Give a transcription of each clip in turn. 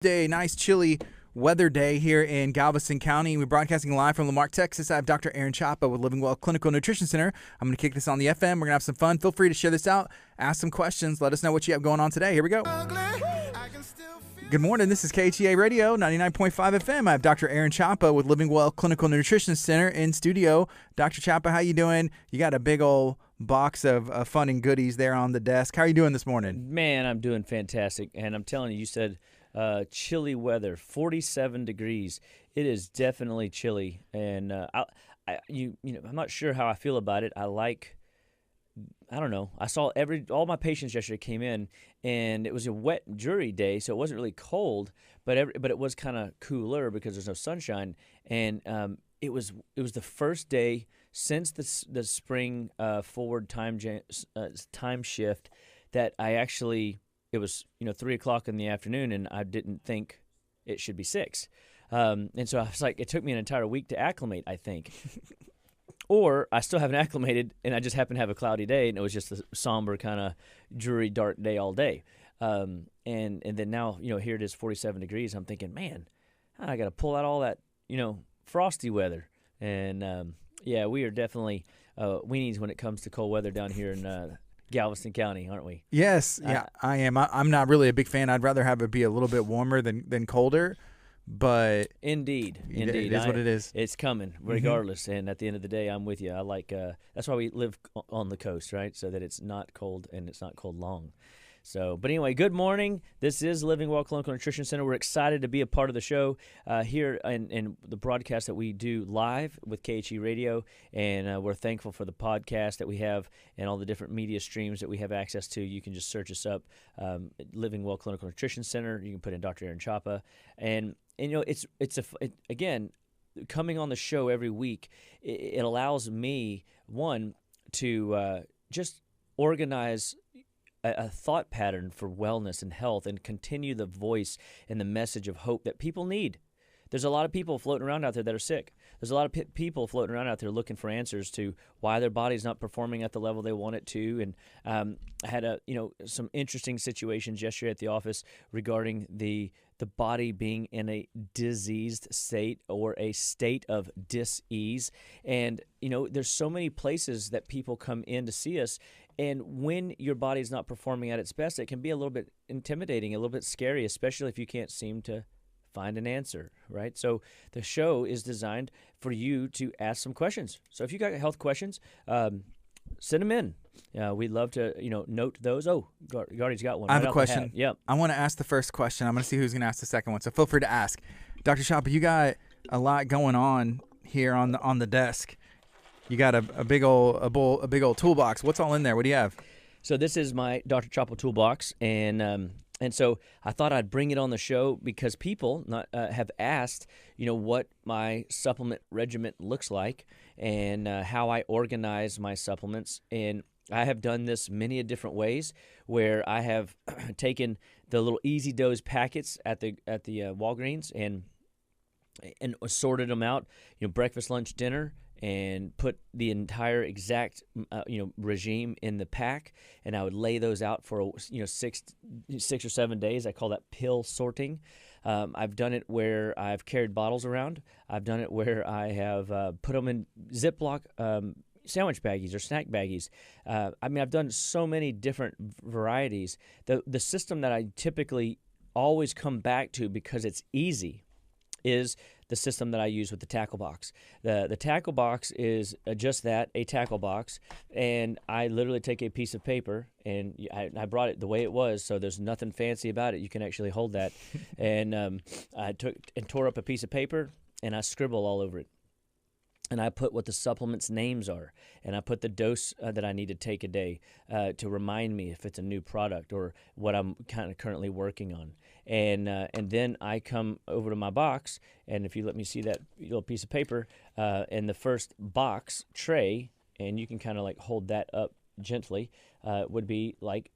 Day, nice chilly weather day here in Galveston County. We're broadcasting live from Lamarck, Texas. I have Dr. Aaron Chapa with Living Well Clinical Nutrition Center. I'm going to kick this on the FM. We're going to have some fun. Feel free to share this out, ask some questions, let us know what you have going on today. Here we go. Good morning. This is KHEA Radio, 99.5 FM. I have Dr. Aaron Chapa with Living Well Clinical Nutrition Center in studio. Dr. Chapa, how you doing? You got a big old box of fun and goodies there on the desk. How are you doing this morning? Man, I'm doing fantastic. And I'm telling you, you said chilly weather, 47 degrees. It is definitely chilly. And I'm not sure how I feel about it. I don't know. I saw all my patients yesterday came in, and it was a wet jury day, so it wasn't really cold, but it was kind of cooler because there's no sunshine. And it was the first day since the spring forward time shift that I actually. It was 3 o'clock in the afternoon, and I didn't think it should be 6. And so I was like, it took me an entire week to acclimate, I think. Or I still haven't acclimated, and I just happened to have a cloudy day, and it was just a somber kind of dreary, dark day all day. And then now, here it is 47 degrees. I'm thinking, man, I got to pull out all that, frosty weather. And, we are definitely weenies when it comes to cold weather down here in Galveston County, aren't we? Yes, I am. I'm not really a big fan. I'd rather have it be a little bit warmer than colder, but indeed, it is what it is. It's coming regardless. And at the end of the day, I'm with you. I like that's why we live on the coast, right? So that it's not cold and it's not cold long. So, but anyway, good morning. This is Living Well Clinical Nutrition Center. We're excited to be a part of the show here in the broadcast that we do live with KHEA Radio, and we're thankful for the podcast that we have and all the different media streams that we have access to. You can just search us up, Living Well Clinical Nutrition Center. You can put in Dr. Aaron Chapa, and again, coming on the show every week, it allows me to just organize a thought pattern for wellness and health and continue the voice and the message of hope that people need. There's a lot of people floating around out there that are sick. There's a lot of people floating around out there looking for answers to why their body's not performing at the level they want it to. And I had some interesting situations yesterday at the office regarding the body being in a diseased state or a state of dis-ease. And, there's so many places that people come in to see us. And when your body's not performing at its best, it can be a little bit intimidating, a little bit scary, especially if you can't seem to find an answer, right? So the show is designed for you to ask some questions. So if you got health questions, send them in. We'd love to, note those. Oh, Gardy's got one. I have a question. Yep. I want to ask the first question. I'm going to see who's going to ask the second one. So feel free to ask. Dr. Chapa, you got a lot going on here on the desk. You got a big old toolbox. What's all in there? What do you have? So this is my Dr. Chapa toolbox, and so I thought I'd bring it on the show because people have asked, what my supplement regimen looks like and how I organize my supplements. And I have done this many different ways, where I have taken the little Easy Dose packets at the Walgreens and sorted them out, breakfast, lunch, dinner, and put the entire exact regime in the pack, and I would lay those out for 6 or 7 days. I call that pill sorting. I've done it where I've carried bottles around. I've done it where I have put them in Ziploc sandwich baggies or snack baggies. I've done so many different varieties. The system that I typically always come back to because it's easy is the system that I use with the tackle box. The tackle box is just that, a tackle box, and I literally take a piece of paper, and I brought it the way it was, so there's nothing fancy about it. You can actually hold that. And I took and tore up a piece of paper, and I scribble all over it. And I put what the supplements' names are, and I put the dose that I need to take a day to remind me if it's a new product or what I'm kind of currently working on. And then I come over to my box, and if you let me see that little piece of paper, in the first box tray, and you can kind of like hold that up gently, would be like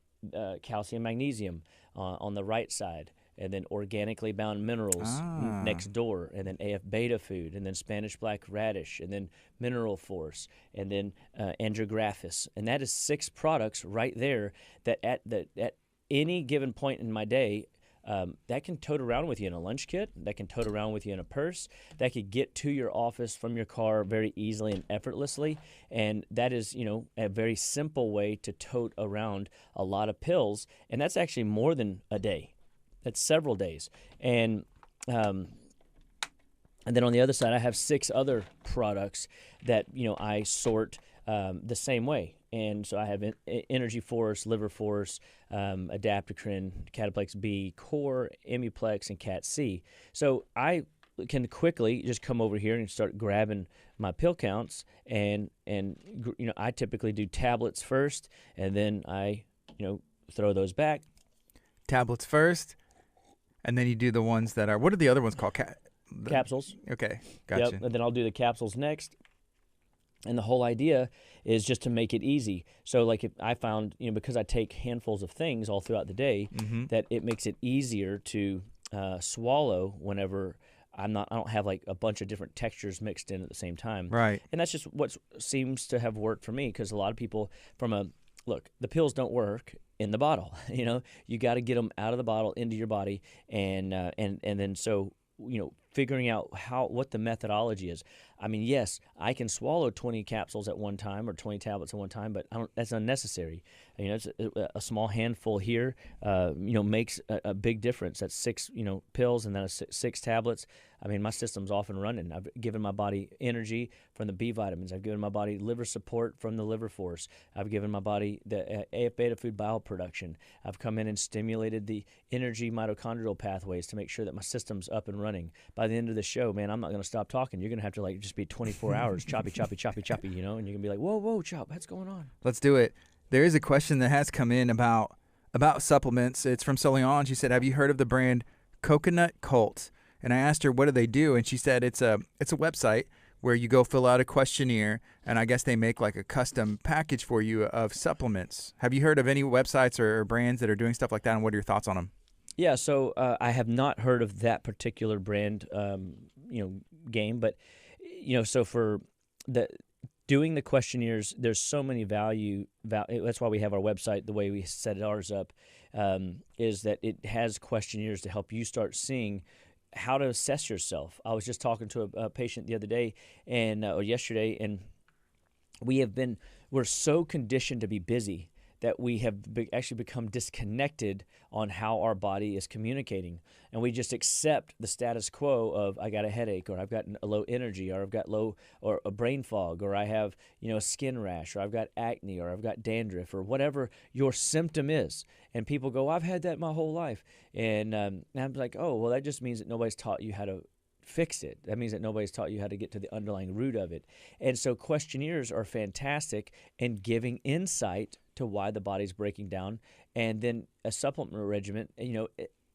calcium, magnesium on the right side. And then organically bound minerals next door, and then AF beta food, and then Spanish black radish, and then mineral force, and then andrographis. And that is 6 products right there that at any given point in my day, that can tote around with you in a lunch kit, that can tote around with you in a purse, that could get to your office from your car very easily and effortlessly. And that is, a very simple way to tote around a lot of pills. And that's actually more than a day. That's several days. And then on the other side, I have 6 other products that, I sort the same way. And so I have Energy Force, Liver Force, Adaptocrine, Cataplex B, Core, Imuplex, and Cat C. So I can quickly just come over here and start grabbing my pill counts, and I typically do tablets first, and then I throw those back. Tablets first, and then you do the ones that are, what are the other ones called? Capsules. Okay, gotcha. Yep, and then I'll do the capsules next. And the whole idea is just to make it easy. So like if I found, because I take handfuls of things all throughout the day, that it makes it easier to swallow whenever I don't have like a bunch of different textures mixed in at the same time. Right. And that's just what seems to have worked for me, because a lot of people look, the pills don't work in the bottle. You got to get them out of the bottle into your body, and then so figuring out what the methodology is. I mean, yes, I can swallow 20 capsules at one time or 20 tablets at one time, but that's unnecessary. It's a small handful here, makes a big difference. That's 6, pills, and then 6 tablets. I mean, my system's off and running. I've given my body energy from the B vitamins. I've given my body liver support from the Liver Force. I've given my body the AF beta food bile production. I've come in and stimulated the energy mitochondrial pathways to make sure that my system's up and running. By the end of the show, man, I'm not going to stop talking. You're going to have to just be 24 hours, choppy, and you're going to be like, whoa, Chop, what's going on? Let's do it. There is a question that has come in about supplements. It's from Soleon. She said, have you heard of the brand Coconut Cult? And I asked her, what do they do? And she said, it's a website where you go fill out a questionnaire, and I guess they make like a custom package for you of supplements. Have you heard of any websites or brands that are doing stuff like that, and what are your thoughts on them? Yeah, so I have not heard of that particular brand, game, but so for doing the questionnaires, there's so many value. That's why we have our website the way we set ours up, is that it has questionnaires to help you start seeing how to assess yourself. I was just talking to a patient the other day or yesterday, and we're so conditioned to be busy that we have actually become disconnected on how our body is communicating. And we just accept the status quo of, I got a headache, or I've got a low energy, or I've got low or a brain fog, or I have, a skin rash, or I've got acne, or I've got dandruff, or whatever your symptom is. And people go, I've had that my whole life. And I'm like, oh, well, that just means that nobody's taught you how to fix it. That means that nobody's taught you how to get to the underlying root of it. And so questionnaires are fantastic in giving insight to why the body's breaking down. And then a supplement regimen,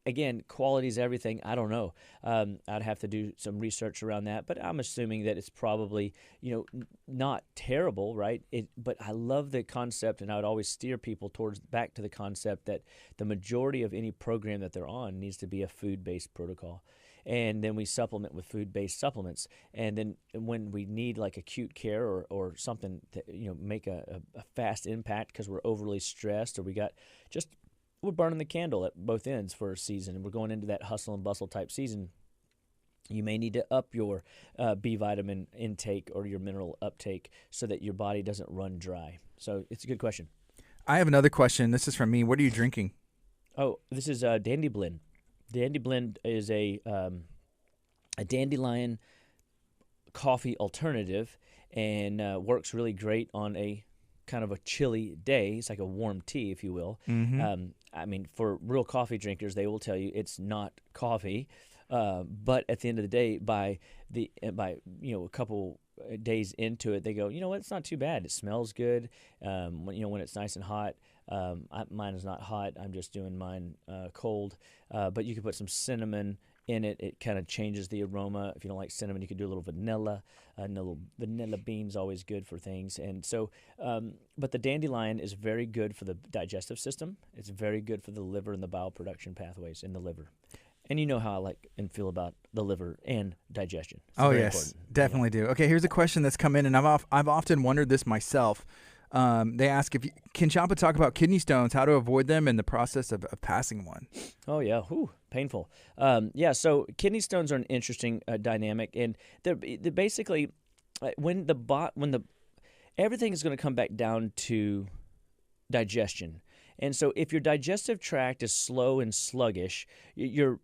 again, quality is everything. I don't know. I'd have to do some research around that, but I'm assuming that it's probably, not terrible, right? But I love the concept, and I would always steer people back to the concept that the majority of any program that they're on needs to be a food-based protocol. And then we supplement with food-based supplements. And then when we need like acute care or something to make a fast impact because we're overly stressed, or we're burning the candle at both ends for a season, and we're going into that hustle and bustle type season, you may need to up your B vitamin intake or your mineral uptake so that your body doesn't run dry. So it's a good question. I have another question. This is from me. What are you drinking? Oh, this is Dandy Blend. Dandy Blend is a dandelion coffee alternative, and works really great on a kind of a chilly day. It's like a warm tea, if you will. Mm-hmm. For real coffee drinkers, they will tell you it's not coffee. But at the end of the day, by a couple days into it, they go, you know what, it's not too bad. It smells good. When it's nice and hot. Mine is not hot. I'm just doing mine cold. But you can put some cinnamon in it. It kind of changes the aroma. If you don't like cinnamon, you could do a little vanilla. Vanilla bean's always good for things. And so, but the dandelion is very good for the digestive system. It's very good for the liver and the bile production pathways in the liver. And you know how I like and feel about the liver and digestion. It's yes, important. Definitely do. Okay, here's a question that's come in, and I've often wondered this myself. They ask can Chapa talk about kidney stones, how to avoid them, and the process of passing one. Oh yeah, painful. So kidney stones are an interesting dynamic, and they're basically when everything is going to come back down to digestion. And so if your digestive tract is slow and sluggish, your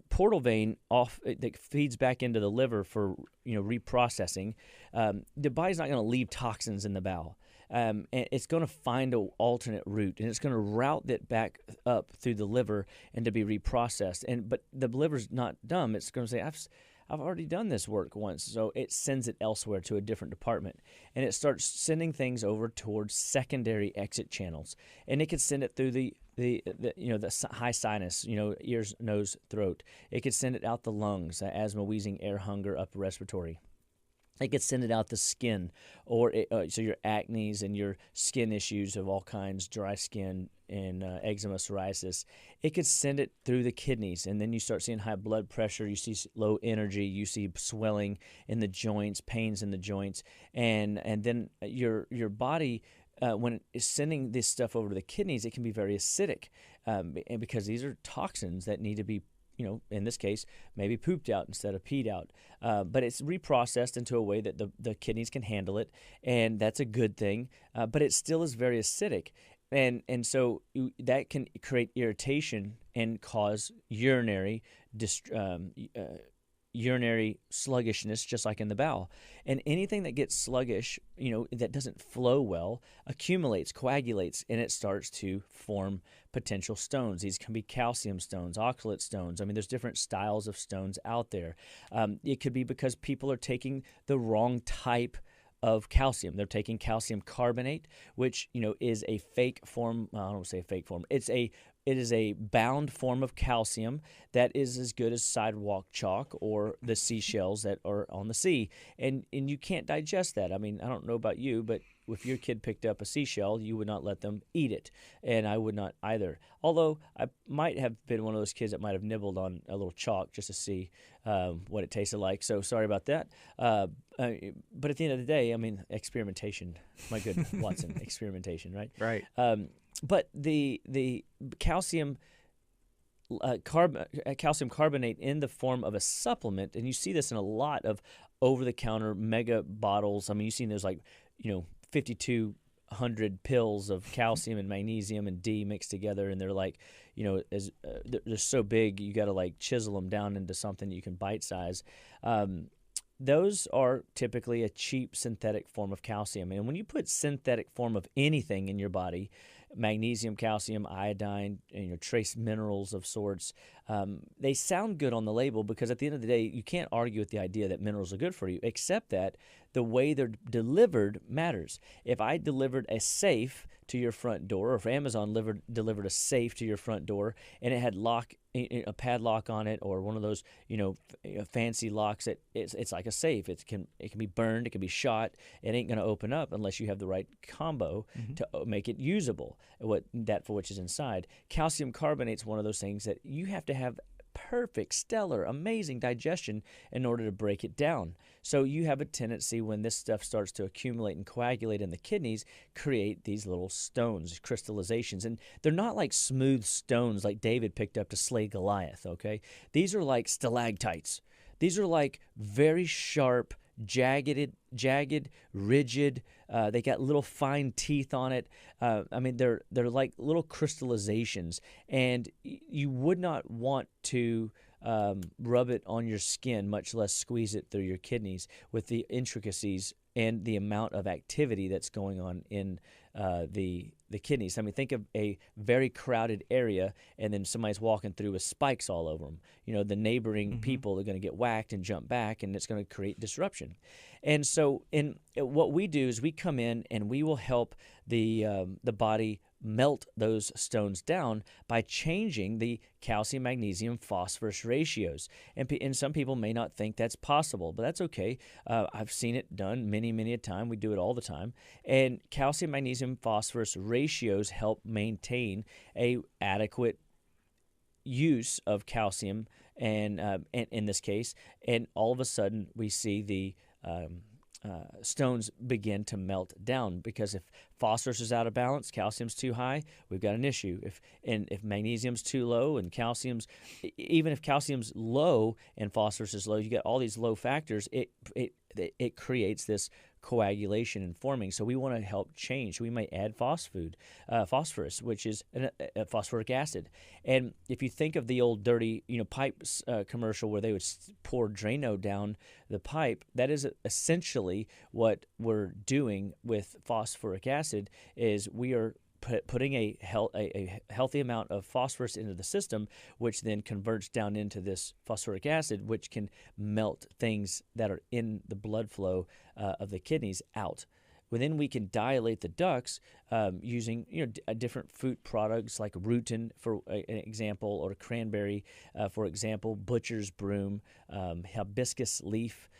portal vein that feeds back into the liver for reprocessing, the body's not going to leave toxins in the bowel. And it's going to find an alternate route, and it's going to route that back up through the liver and to be reprocessed. But the liver's not dumb. It's going to say, I've already done this work once, so it sends it elsewhere to a different department, and it starts sending things over towards secondary exit channels, and it could send it through the high sinus, ears, nose, throat. It could send it out the lungs, asthma, wheezing, air hunger, upper respiratory. It could send it out the skin, so your acnes and your skin issues of all kinds, dry skin and eczema, psoriasis. It could send it through the kidneys, and then you start seeing high blood pressure. You see low energy. You see swelling in the joints, pains in the joints, and then your body. When it's sending this stuff over to the kidneys, it can be very acidic, and because these are toxins that need to be, in this case, maybe pooped out instead of peed out. But it's reprocessed into a way that the kidneys can handle it, and that's a good thing. But it still is very acidic, and so that can create irritation and cause urinary sluggishness, just like in the bowel. And anything that gets sluggish, that doesn't flow well, accumulates, coagulates, and it starts to form potential stones. These can be calcium stones, oxalate stones. I mean, there's different styles of stones out there. It could be because people are taking the wrong type of calcium. They're taking calcium carbonate, which is a fake form. Well, I don't want to say a fake form. It is a bound form of calcium that is as good as sidewalk chalk or the seashells that are on the sea. And you can't digest that. I mean, I don't know about you, but if your kid picked up a seashell, you would not let them eat it. And I would not either. Although I might have been one of those kids that might have nibbled on a little chalk just to see what it tasted like. So sorry about that. But at the end of the day, I mean, experimentation. My good Watson, experimentation, right? Right. But the calcium calcium carbonate in the form of a supplement, and you see this in a lot of over-the-counter mega bottles. I mean, you've seen those 5,200 pills of calcium and magnesium and D mixed together, and they're like, they're so big you got to chisel them down into something you can bite size. Those are typically a cheap synthetic form of calcium, and when you put synthetic form of anything in your body, magnesium, calcium, iodine, trace minerals of sorts, they sound good on the label because at the end of the day, you can't argue with the idea that minerals are good for you, except that the way they're delivered matters. If I delivered a safe to your front door, or if Amazon delivered a safe to your front door and it had a padlock on it, or one of those fancy locks that it's like a safe. It can be burned, it can be shot. It ain't going to open up unless you have the right combo to make it usable. For which is inside. Calcium carbonate's one of those things that you have to have perfect, stellar, amazing digestion in order to break it down. So you have a tendency, when this stuff starts to accumulate and coagulate in the kidneys, create these little stones, crystallizations. And they're not like smooth stones like David picked up to slay Goliath, okay? These are like stalactites. These are like very sharp, jagged, rigid. They got little fine teeth on it. I mean, they're like little crystallizations, and you would not want to rub it on your skin, much less squeeze it through your kidneys, with the intricacies and the amount of activity that's going on in the kidneys. I mean, think of a very crowded area, and then somebody's walking through with spikes all over them. The neighboring people are going to get whacked and jump back, and it's going to create disruption. And so, what we do is we come in and we will help the body melt those stones down by changing the calcium, magnesium, phosphorus ratios. And some people may not think that's possible, but that's okay. I've seen it done many, many a time. We do it all the time. And calcium, magnesium, phosphorus ratios help maintain a adequate use of calcium, and in this case, and all of a sudden we see the stones begin to melt down, because if phosphorus is out of balance, calcium's too high, we've got an issue. If magnesium's too low and even if calcium's low and phosphorus is low, you get all these low factors. It creates this coagulation and forming. So we want to help change. We might add phosphorus, which is a phosphoric acid. And if you think of the old dirty, pipes commercial where they would pour Drano down the pipe, that is essentially what we're doing with phosphoric acid. Is we are putting a healthy amount of phosphorus into the system, which then converts down into this phosphoric acid, which can melt things that are in the blood flow of the kidneys out. Well, then we can dilate the ducts using different fruit products like rutin, for an example, or cranberry, for example, butcher's broom, hibiscus leaf.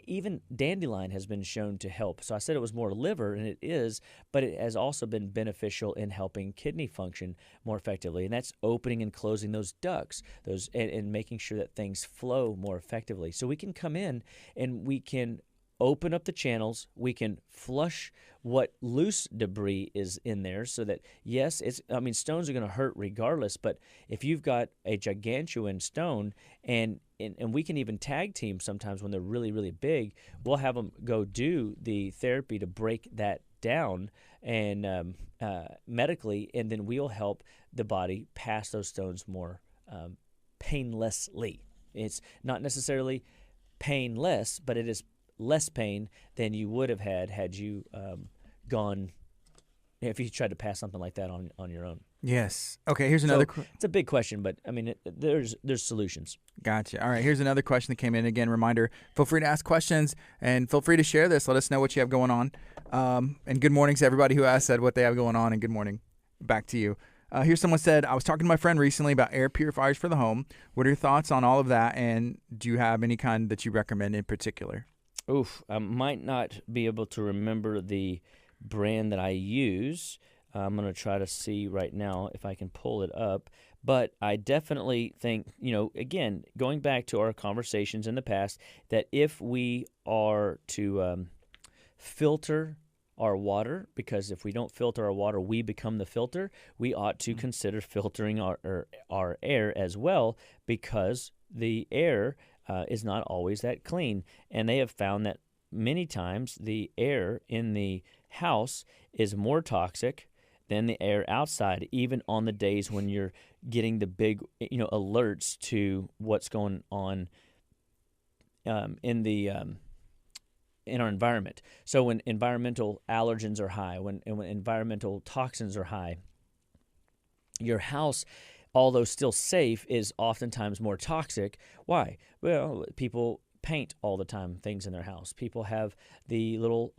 Even dandelion has been shown to help. So I said it was more liver, and it is, but it has also been beneficial in helping kidney function more effectively. And that's opening and closing those ducts, and making sure that things flow more effectively. So we can come in and we can open up the channels. We can flush what loose debris is in there, so that, yes, stones are going to hurt regardless, but if you've got a gargantuan stone, and we can even tag team sometimes when they're really, really big, we'll have them go do the therapy to break that down and medically, and then we'll help the body pass those stones more painlessly. It's not necessarily painless, but it is less pain than you would have had you gone, if you tried to pass something like that on your own. Yes. Okay, here's another it's a big question, but there's solutions. Gotcha. All right, here's another question that came in. Again, reminder, feel free to ask questions and feel free to share this. Let us know what you have going on. And good morning to everybody who said what they have going on, and good morning back to you. Here's someone said, I was talking to my friend recently about air purifiers for the home. What are your thoughts on all of that, and do you have any kind that you recommend in particular? I might not be able to remember the brand that I use. I'm going to try to see right now if I can pull it up. But I definitely think, again, going back to our conversations in the past, that if we are to filter our water, because if we don't filter our water, we become the filter, we ought to consider filtering our air as well, because the air is not always that clean. And they have found that many times the air in the house is more toxic than the air outside, even on the days when you're getting the big alerts to what's going on in our environment. So when environmental allergens are high, when environmental toxins are high, your house, although still safe, is oftentimes more toxic. Why? Well, people paint all the time things in their house. People have the little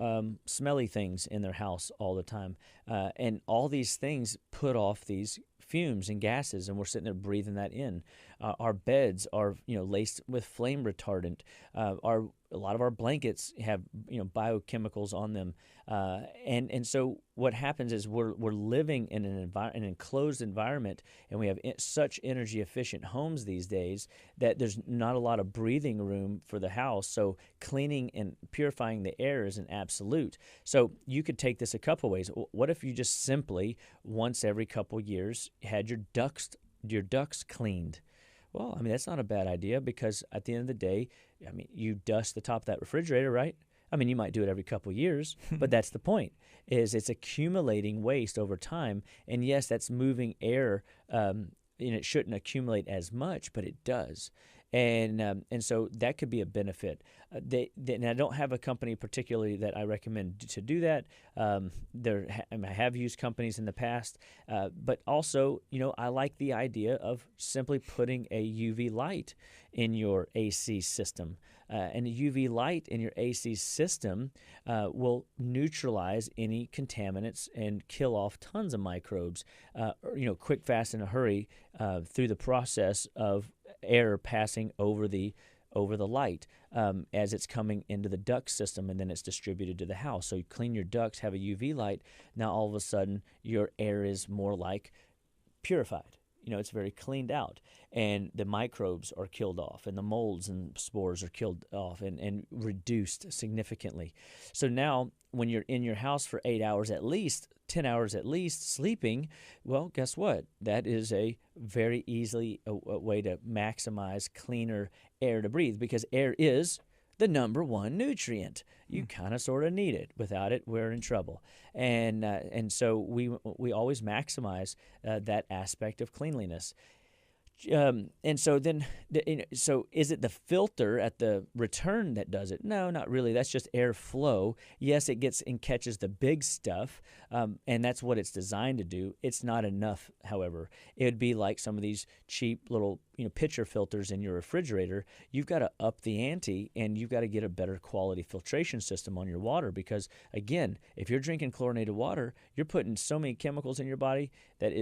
smelly things in their house all the time. And all these things put off these fumes and gases, and we're sitting there breathing that in. Our beds are laced with flame retardant. A lot of our blankets have biochemicals on them, and so what happens is we're living in an enclosed environment, and we have such energy efficient homes these days that there's not a lot of breathing room for the house. So cleaning and purifying the air is an absolute. So you could take this a couple ways. What if you just simply once every couple years had your ducts cleaned? Well, that's not a bad idea, because at the end of the day, you dust the top of that refrigerator, right? You might do it every couple of years, but that's the point, is it's accumulating waste over time. And yes, that's moving air, and it shouldn't accumulate as much, but it does. And so that could be a benefit. And I don't have a company particularly that I recommend to do that. I have used companies in the past, but also, I like the idea of simply putting a UV light in your AC system. And a UV light in your AC system will neutralize any contaminants and kill off tons of microbes, quick, fast, in a hurry, through the process of air passing over the light as it's coming into the duct system, and then it's distributed to the house. So you clean your ducts, have a UV light. Now all of a sudden your air is more like purified. it's very cleaned out, and the microbes are killed off, and the molds and spores are killed off and reduced significantly. So now when you're in your house for 8 hours at least, 10 hours at least sleeping, well, guess what? That is a very easily a way to maximize cleaner air to breathe, because air is the number one nutrient. You kind of sort of need it. Without it, we're in trouble. And so we always maximize that aspect of cleanliness. And so then, so is it the filter at the return that does it? No, not really. That's just airflow. Yes, it gets and catches the big stuff, and that's what it's designed to do. It's not enough, however. It would be like some of these cheap little pitcher filters in your refrigerator. You've got to up the ante, and you've got to get a better quality filtration system on your water, because, again, if you're drinking chlorinated water, you're putting so many chemicals in your body that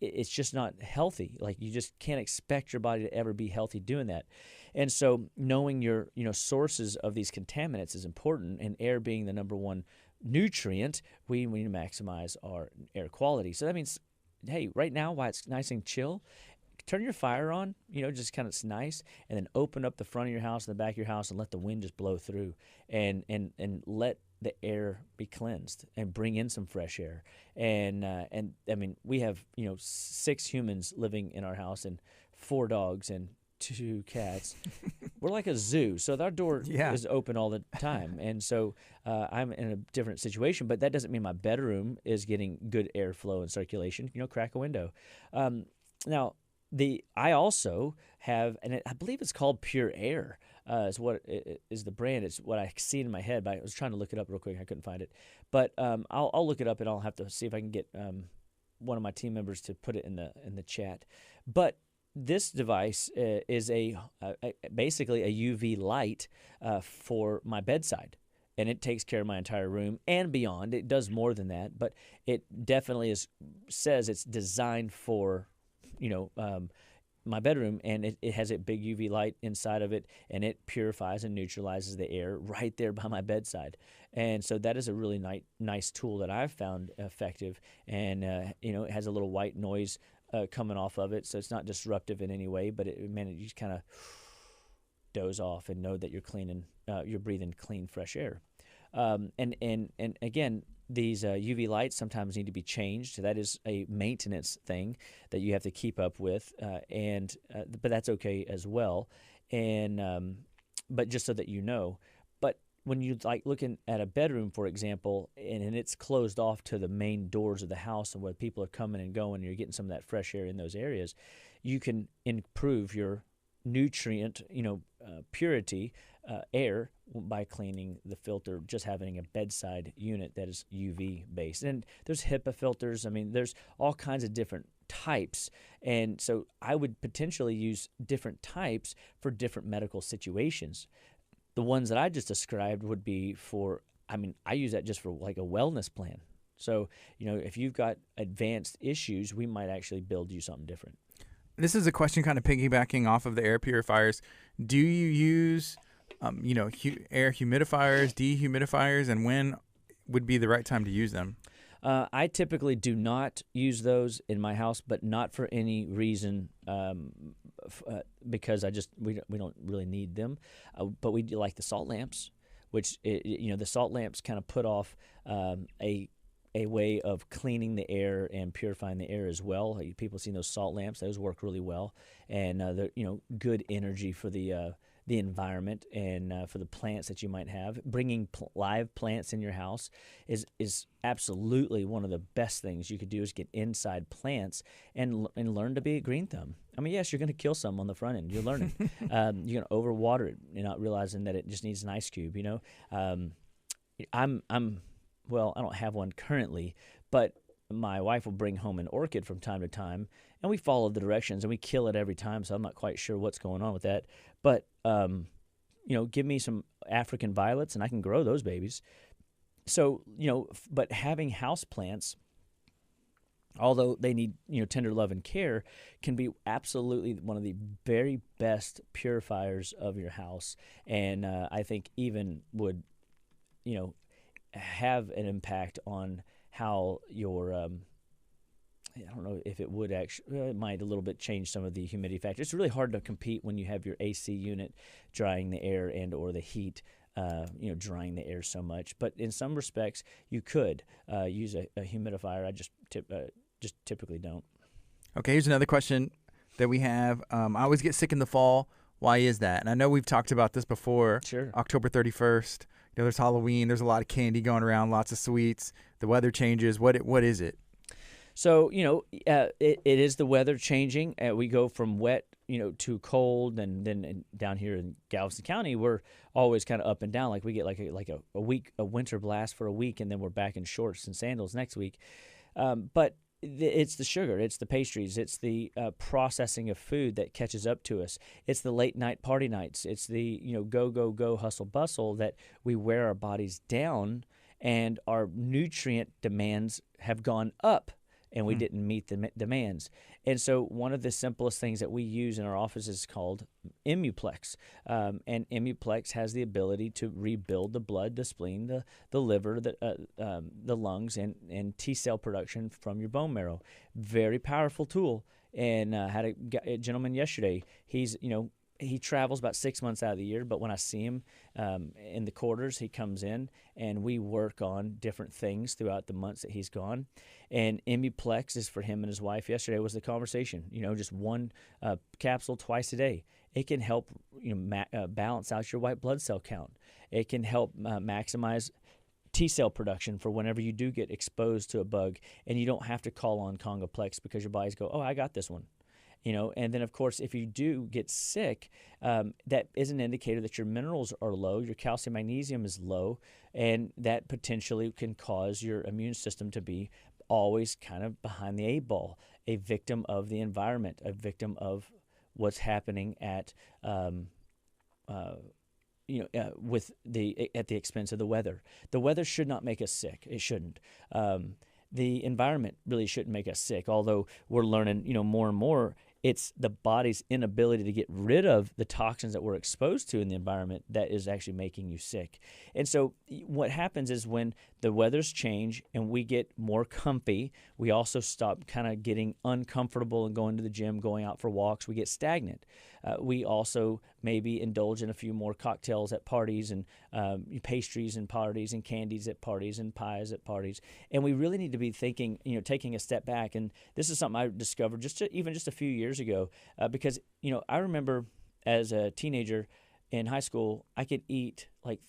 it's just not healthy. Like, you just can't expect your body to ever be healthy doing that. And so knowing your sources of these contaminants is important, and air being the number one nutrient, we need to maximize our air quality. So that means, hey, right now, while it's nice and chill, turn your fire on, just kind of nice, and then open up the front of your house and the back of your house and let the wind just blow through, and let the air be cleansed and bring in some fresh air. And I mean, we have 6 humans living in our house and 4 dogs and 2 cats. We're like a zoo, so our door is open all the time. And so I'm in a different situation, but that doesn't mean my bedroom is getting good airflow and circulation. Crack a window. Now, I also have, and I believe it's called Pure Air, is what is the brand. It's what I see in my head, but I was trying to look it up real quick. I couldn't find it. But I'll look it up, and I'll have to see if I can get one of my team members to put it in the chat. But this device is basically a UV light for my bedside. And it takes care of my entire room and beyond. It does more than that, but it definitely says it's designed for my bedroom, and it has a big UV light inside of it, and it purifies and neutralizes the air right there by my bedside. And so that is a really nice tool that I've found effective, and it has a little white noise coming off of it, so it's not disruptive in any way, but you just kind of doze off and know that you're breathing clean, fresh air. And again, these UV lights sometimes need to be changed. So that is a maintenance thing that you have to keep up with, but that's okay as well. And but just so that you know. But when you looking at a bedroom, for example, and it's closed off to the main doors of the house, and where people are coming and going, and you're getting some of that fresh air in those areas, you can improve your nutrient, purity, air, by cleaning the filter, just having a bedside unit that is UV based. And there's HEPA filters. I mean, there's all kinds of different types. And so I would potentially use different types for different medical situations. The ones that I just described would be I use that just for like a wellness plan. So, if you've got advanced issues, we might actually build you something different. This is a question kind of piggybacking off of the air purifiers. Do you use air humidifiers, dehumidifiers, and when would be the right time to use them? I typically do not use those in my house, but not for any reason, because we don't really need them. But we do like the salt lamps, which the salt lamps kind of put off a way of cleaning the air and purifying the air as well. People have seen those salt lamps; those work really well, and they're good energy for the environment and for the plants that you might have. Bringing live plants in your house is absolutely one of the best things you could do, is get inside plants and learn to be a green thumb. I mean, yes, you're going to kill some on the front end. You're learning. You're going to overwater it. You're not realizing that it just needs an ice cube. Well, I don't have one currently, but my wife will bring home an orchid from time to time, and we follow the directions, and we kill it every time, so I'm not quite sure what's going on with that. But, give me some African violets, and I can grow those babies. So, but having houseplants, although they need, tender love and care, can be absolutely one of the very best purifiers of your house, and I think even would, have an impact on how your I don't know if it would actually, it might a little bit change some of the humidity factor. It's really hard to compete when you have your AC unit drying the air and or the heat, drying the air so much. But in some respects, you could use a humidifier. I just typically don't. Okay, here's another question that we have. I always get sick in the fall. Why is that? And I know we've talked about this before. Sure. October 31st. There's Halloween. There's a lot of candy going around, lots of sweets. The weather changes. What is it? So, it is the weather changing. We go from wet, to cold, and then down here in Galveston County, we're always kind of up and down. Like we get like a week, a winter blast for a week, and then we're back in shorts and sandals next week. But it's the sugar, it's the pastries, it's the processing of food that catches up to us. It's the late night party nights. It's the go hustle bustle that we wear our bodies down, and our nutrient demands have gone up, and we didn't meet the demands. And so one of the simplest things that we use in our office is called Immuplex. And Immuplex has the ability to rebuild the blood, the spleen, the liver, the lungs, and T-cell production from your bone marrow. Very powerful tool. And had a gentleman yesterday. He travels about 6 months out of the year, but when I see him in the quarters, he comes in and we work on different things throughout the months that he's gone. And Immuplex is for him and his wife. Yesterday was the conversation, just one capsule twice a day. It can help balance out your white blood cell count. It can help maximize T-cell production for whenever you do get exposed to a bug, and you don't have to call on Congoplex because your bodies go, oh, I got this one. And then, of course, if you do get sick, that is an indicator that your minerals are low, your calcium, magnesium is low, and that potentially can cause your immune system to be always kind of behind the eight ball, a victim of the environment, a victim of what's happening at with at the expense of the weather. The weather should not make us sick. It shouldn't. The environment really shouldn't make us sick, although we're learning, more and more. It's the body's inability to get rid of the toxins that we're exposed to in the environment that is actually making you sick. And so what happens is when the weathers change and we get more comfy, we also stop kind of getting uncomfortable and going to the gym, going out for walks. We get stagnant. We also maybe indulge in a few more cocktails at parties and pastries and parties and candies at parties and pies at parties. And we really need to be thinking, taking a step back. And this is something I discovered just a few years ago because, I remember as a teenager in high school, I could eat like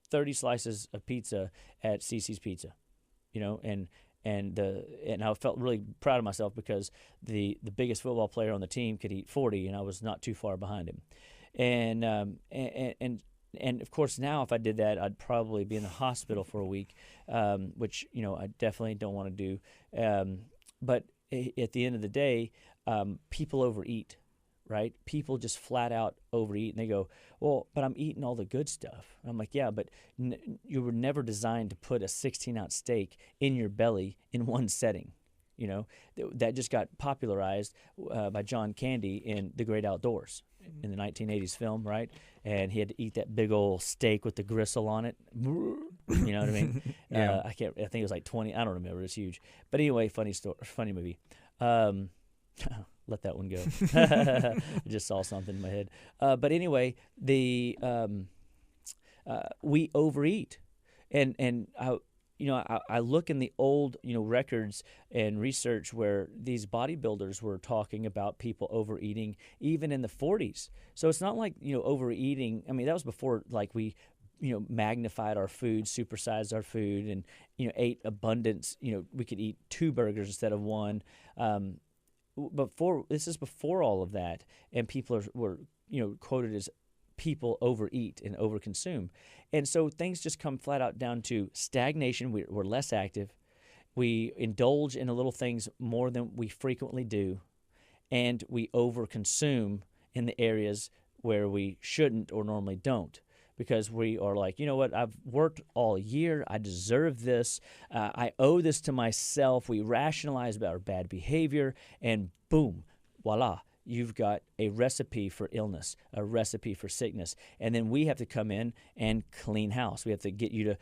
30 slices of pizza at CC's Pizza, and I felt really proud of myself because the biggest football player on the team could eat 40, and I was not too far behind him. And of course now if I did that, I'd probably be in the hospital for a week, which I definitely don't want to do. But at the end of the day, people overeat. Right? People just flat out overeat, and they go, well, but I'm eating all the good stuff. And I'm like, yeah, but you were never designed to put a 16-ounce steak in your belly in one setting. That just got popularized by John Candy in The Great Outdoors in the 1980s film, right? And he had to eat that big old steak with the gristle on it. You know what I mean? Yeah. I think it was like 20. I don't remember. It's huge. But anyway, funny movie. Let that one go. I just saw something in my head. But anyway, we overeat, and I look in the old records and research where these bodybuilders were talking about people overeating even in the 40s. So it's not like overeating. I mean, that was before like we magnified our food, supersized our food, and ate abundance. We could eat 2 burgers instead of 1. This is before all of that, and people were quoted as people overeat and overconsume, and so things just come flat out down to stagnation. We're less active, we indulge in the little things more than we frequently do, and we overconsume in the areas where we shouldn't or normally don't. Because we are like, you know what, I've worked all year, I deserve this, I owe this to myself. We rationalize about our bad behavior, and boom, voila, you've got a recipe for illness, a recipe for sickness. And then we have to come in and clean house. We have to get you to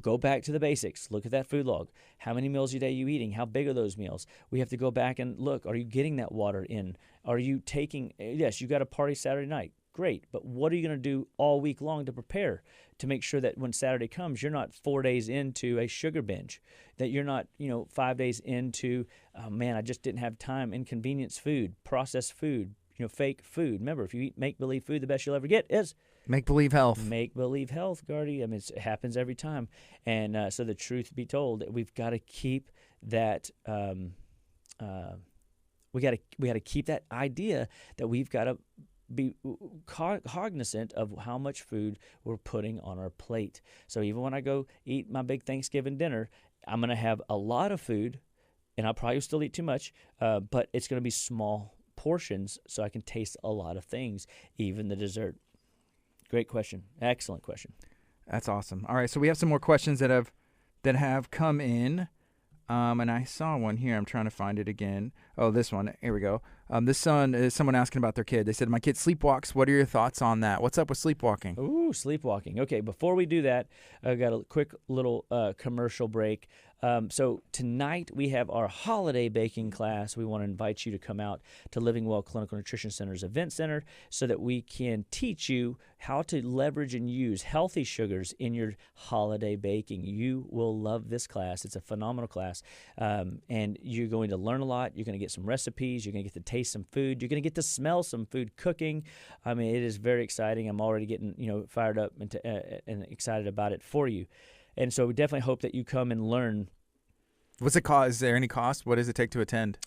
go back to the basics. Look at that food log. How many meals a day are you eating? How big are those meals? We have to go back and look, are you getting that water in? Are you taking, yes, you got a party Saturday night. Great, but what are you going to do all week long to prepare to make sure that when Saturday comes, you're not 4 days into a sugar binge, that you're not, 5 days into, oh man, I just didn't have time, inconvenience food, processed food, fake food. Remember, if you eat make-believe food, the best you'll ever get is Make-believe health. Make-believe health, Gardy. I mean, it happens every time. And so the truth be told, we've got to keep that we got to keep that idea that we've got to be cognizant of how much food we're putting on our plate. So even when I go eat my big Thanksgiving dinner, I'm going to have a lot of food, and I'll probably still eat too much, but it's going to be small portions so I can taste a lot of things, even the dessert. Great question. Excellent question. That's awesome. All right, so we have some more questions that have come in. And I saw one here. I'm trying to find it again. Oh, this one. Here we go. This one is someone asking about their kid. They said, my kid sleepwalks. What are your thoughts on that? What's up with sleepwalking? Ooh, sleepwalking. Okay, before we do that, I've got a quick little commercial break. So tonight we have our holiday baking class. We want to invite you to come out to Living Well Clinical Nutrition Center's Event Center so that we can teach you how to leverage and use healthy sugars in your holiday baking. You will love this class. It's a phenomenal class. And you're going to learn a lot. You're going to get some recipes. You're going to get to taste some food. You're going to get to smell some food cooking. I mean, it is very exciting. I'm already getting fired up and excited about it for you. And so we definitely hope that you come and learn. What's it cost? Is there any cost? What does it take to attend?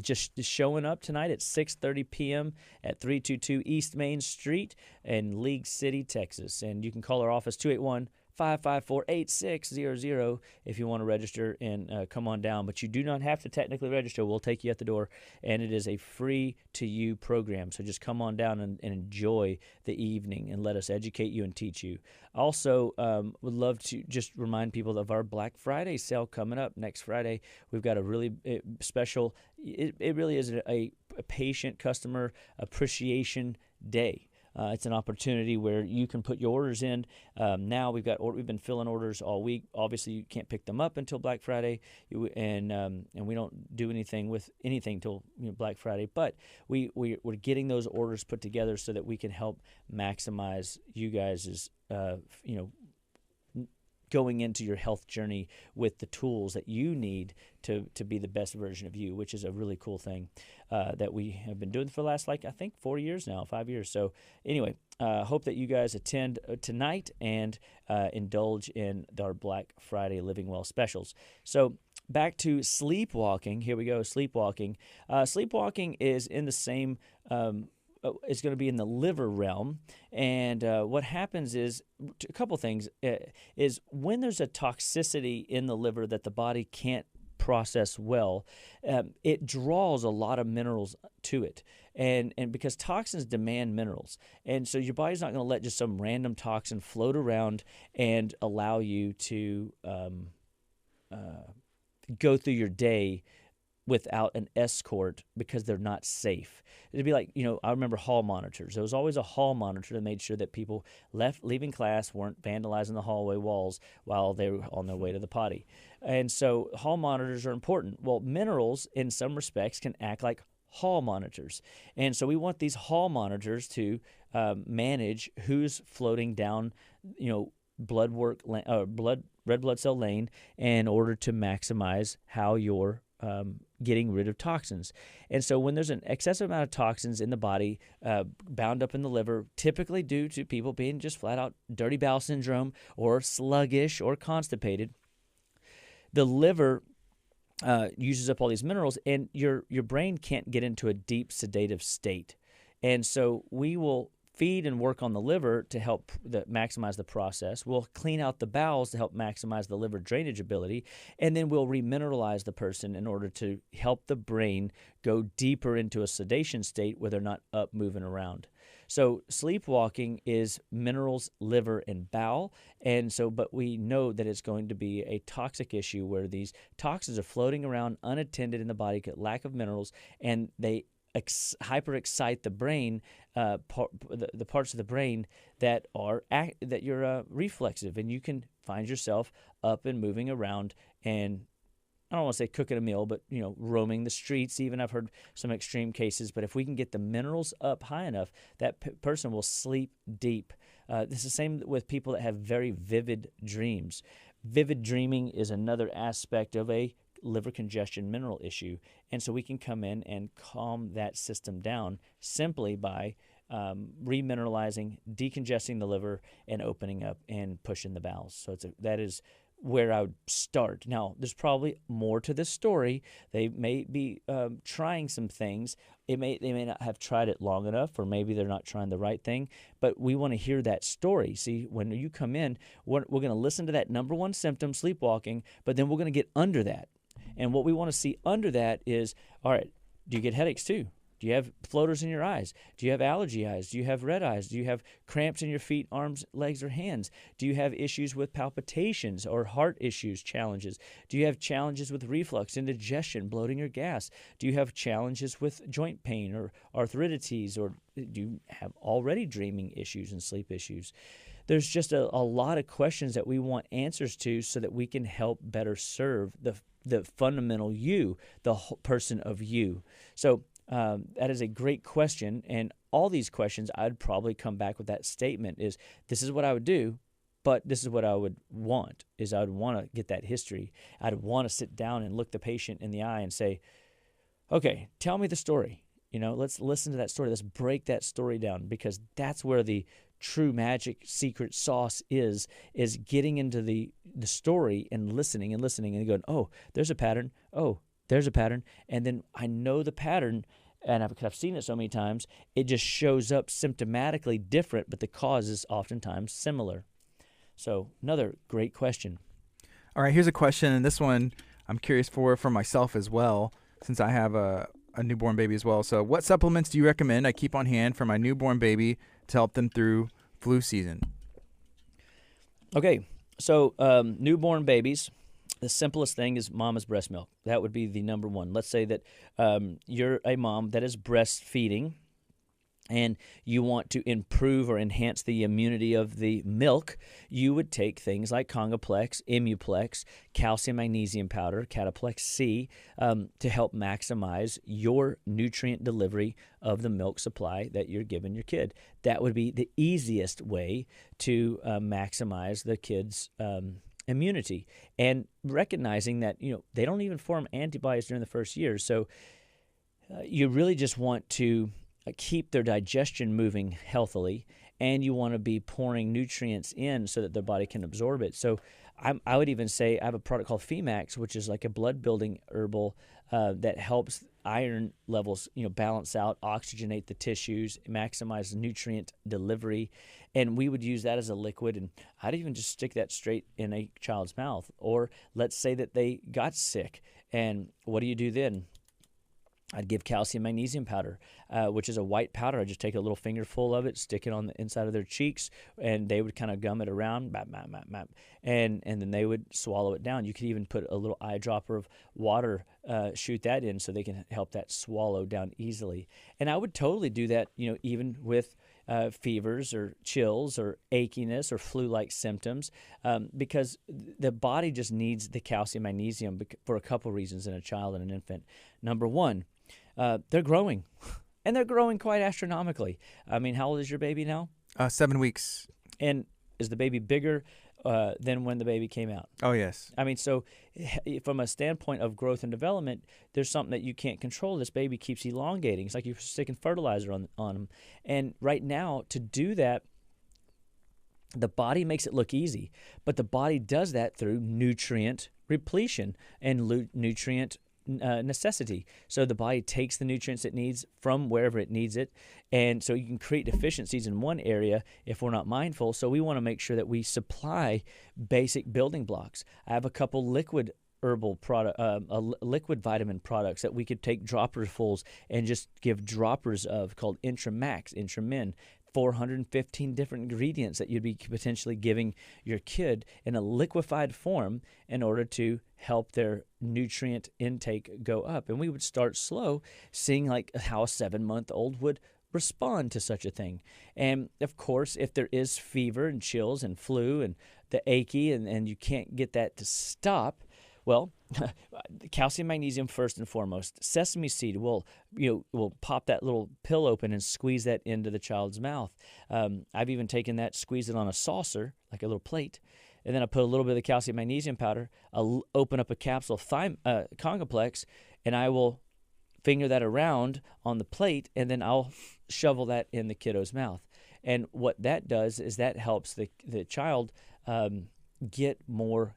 Just showing up tonight at 6:30 p.m. at 322 East Main Street in League City, Texas. And you can call our office, 281-554-8600 if you want to register and come on down. But you do not have to technically register. We'll take you at the door, and it is a free-to-you program. So just come on down and enjoy the evening and let us educate you and teach you. Also, would love to just remind people of our Black Friday sale coming up next Friday. We've got a really special, it really is a patient customer appreciation day. It's an opportunity where you can put your orders in. Now we've been filling orders all week. Obviously, you can't pick them up until Black Friday, and we don't do anything with anything till Black Friday. But we're getting those orders put together so that we can help maximize you guys' going into your health journey with the tools that you need to be the best version of you, which is a really cool thing that we have been doing for the last, 5 years now, 5 years. So anyway, hope that you guys attend tonight and indulge in our Black Friday Living Well specials. So back to sleepwalking. Here we go, sleepwalking. Sleepwalking is in the same is going to be in the liver realm. And what happens is a couple things. Is when there's a toxicity in the liver that the body can't process well, it draws a lot of minerals to it. And because toxins demand minerals. And so your body's not going to let just some random toxin float around and allow you to go through your day without an escort because they're not safe. It'd be like, I remember hall monitors. There was always a hall monitor that made sure that people leaving class weren't vandalizing the hallway walls while they were on their way to the potty. And so hall monitors are important. Well, minerals in some respects can act like hall monitors. And so we want these hall monitors to manage who's floating down, red blood cell lane in order to maximize how you're getting rid of toxins. And so when there's an excessive amount of toxins in the body bound up in the liver, typically due to people being just flat out dirty bowel syndrome or sluggish or constipated, the liver uses up all these minerals, and your brain can't get into a deep sedative state. And so we will feed and work on the liver to help maximize the process. We'll clean out the bowels to help maximize the liver drainage ability, and then we'll remineralize the person in order to help the brain go deeper into a sedation state where they're not up moving around. So sleepwalking is minerals, liver, and bowel, but we know that it's going to be a toxic issue where these toxins are floating around unattended in the body, lack of minerals, and they hyperexcite the brain, the parts of the brain that are that you're reflexive, and you can find yourself up and moving around, and I don't want to say cooking a meal, but roaming the streets. Even I've heard some extreme cases. But if we can get the minerals up high enough, that person will sleep deep. This is the same with people that have very vivid dreams. Vivid dreaming is another aspect of a liver congestion mineral issue, and so we can come in and calm that system down simply by remineralizing, decongesting the liver, and opening up and pushing the bowels. So that is where I would start. Now, there's probably more to this story. They may be trying some things. They may not have tried it long enough, or maybe they're not trying the right thing, but we want to hear that story. See, when you come in, we're going to listen to that number one symptom, sleepwalking, but then we're going to get under that. And what we want to see under that is, all right, do you get headaches too? Do you have floaters in your eyes? Do you have allergy eyes? Do you have red eyes? Do you have cramps in your feet, arms, legs, or hands? Do you have issues with palpitations or heart issues, challenges? Do you have challenges with reflux, indigestion, bloating, or gas? Do you have challenges with joint pain or arthritides, or do you have already dreaming issues and sleep issues? There's just a lot of questions that we want answers to so that we can help better serve the fundamental you, the whole person of you. So that is a great question, and all these questions, I'd probably come back with that statement is, this is what I would do, but this is what I would want, is I would want to get that history. I'd want to sit down and look the patient in the eye and say, okay, tell me the story. Let's listen to that story. Let's break that story down, because that's where the true magic secret sauce is getting into the story and listening and going, oh, there's a pattern. Oh, there's a pattern. And then I know the pattern, and I've seen it so many times, it just shows up symptomatically different, but the cause is oftentimes similar. So another great question. All right, here's a question, and this one I'm curious for myself as well, since I have a newborn baby as well. So what supplements do you recommend I keep on hand for my newborn baby to help them through flu season? Okay, so newborn babies, the simplest thing is mama's breast milk. That would be the number one. Let's say that you're a mom that is breastfeeding, and you want to improve or enhance the immunity of the milk. You would take things like Congoplex, Imuplex, calcium magnesium powder, Cataplex C, to help maximize your nutrient delivery of the milk supply that you're giving your kid. That would be the easiest way to maximize the kid's immunity, and recognizing that they don't even form antibodies during the first year. So you really just want to keep their digestion moving healthily, and you want to be pouring nutrients in so that their body can absorb it. So I would even say I have a product called Femax, which is like a blood-building herbal that helps iron levels, balance out, oxygenate the tissues, maximize nutrient delivery. And we would use that as a liquid, and I'd even just stick that straight in a child's mouth. Or let's say that they got sick, and what do you do then? I'd give calcium magnesium powder, which is a white powder. I'd just take a little fingerful of it, stick it on the inside of their cheeks, and they would kind of gum it around, and then they would swallow it down. You could even put a little eyedropper of water, shoot that in so they can help that swallow down easily. And I would totally do that, even with fevers or chills or achiness or flu-like symptoms, because the body just needs the calcium magnesium for a couple reasons in a child and an infant. Number one, they're growing, and they're growing quite astronomically. I mean, how old is your baby now? 7 weeks. And is the baby bigger than when the baby came out? Oh, yes. I mean, so from a standpoint of growth and development, there's something that you can't control. This baby keeps elongating. It's like you're sticking fertilizer on them. And right now, to do that, the body makes it look easy, but the body does that through nutrient repletion and nutrient necessity. So the body takes the nutrients it needs from wherever it needs it, and so you can create deficiencies in one area if we're not mindful. So we want to make sure that we supply basic building blocks. I have a couple liquid herbal product, liquid vitamin products that we could take dropperfuls and just give droppers of, called Intramax, Intramin. 415 different ingredients that you'd be potentially giving your kid in a liquefied form in order to help their nutrient intake go up. And we would start slow, seeing like how a 7-month-old would respond to such a thing. And of course, if there is fever and chills and flu and the achy and you can't get that to stop, well, calcium, magnesium first and foremost. Sesame seed will pop that little pill open and squeeze that into the child's mouth. I've even taken that, squeezed it on a saucer, like a little plate, and then I put a little bit of the calcium magnesium powder. I'll open up a capsule of Congoplex, and I will finger that around on the plate, and then I'll shovel that in the kiddo's mouth. And what that does is that helps the child get more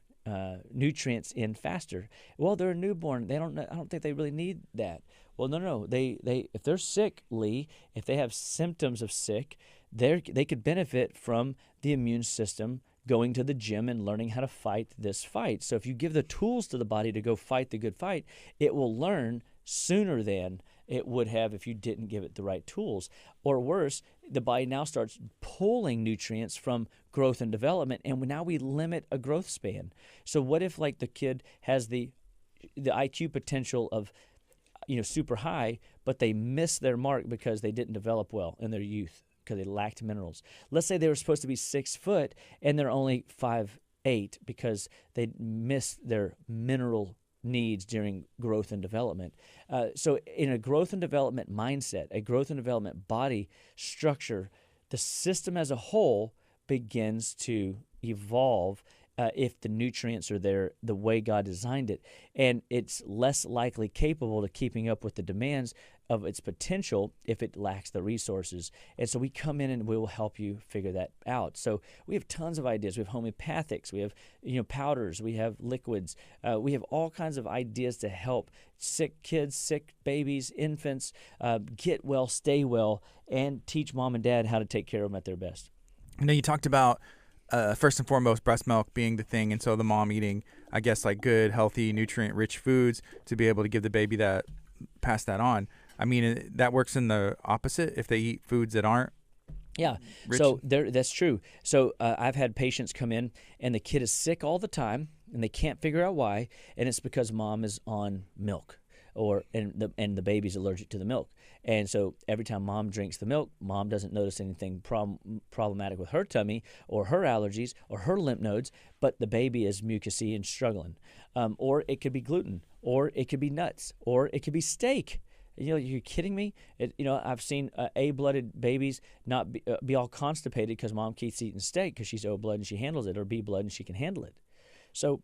nutrients in faster. Well, they're a newborn. I don't think they really need that. Well, no. They if they're sickly, if they have symptoms of sick, they could benefit from the immune system going to the gym and learning how to fight this fight. So if you give the tools to the body to go fight the good fight, it will learn sooner than it would have if you didn't give it the right tools. Or worse, the body now starts pulling nutrients from growth and development, and now we limit a growth span. So what if like the kid has the IQ potential of super high, but they miss their mark because they didn't develop well in their youth because they lacked minerals? Let's say they were supposed to be 6 foot and they're only 5'8" because they missed their mineral needs during growth and development. So in a growth and development mindset, a growth and development body structure, the system as a whole begins to evolve if the nutrients are there the way God designed it. And it's less likely capable to keeping up with the demands of its potential if it lacks the resources. And so we come in and we will help you figure that out. So we have tons of ideas. We have homeopathics, we have powders, we have liquids, we have all kinds of ideas to help sick kids, sick babies, infants get well, stay well, and teach mom and dad how to take care of them at their best. You talked about first and foremost breast milk being the thing, and so the mom eating, I guess, like good, healthy, nutrient-rich foods to be able to give the baby that, pass that on. I mean, that works in the opposite if they eat foods that aren't. Yeah, rich. So that's true. So I've had patients come in and the kid is sick all the time and they can't figure out why, and it's because mom is on milk, and the baby's allergic to the milk. And so every time mom drinks the milk, mom doesn't notice anything problematic with her tummy or her allergies or her lymph nodes, but the baby is mucousy and struggling. Or it could be gluten, or it could be nuts, or it could be steak. You're kidding me? I've seen A-blooded babies not be all constipated because mom keeps eating steak because she's O-blood and she handles it, or B-blood and she can handle it. So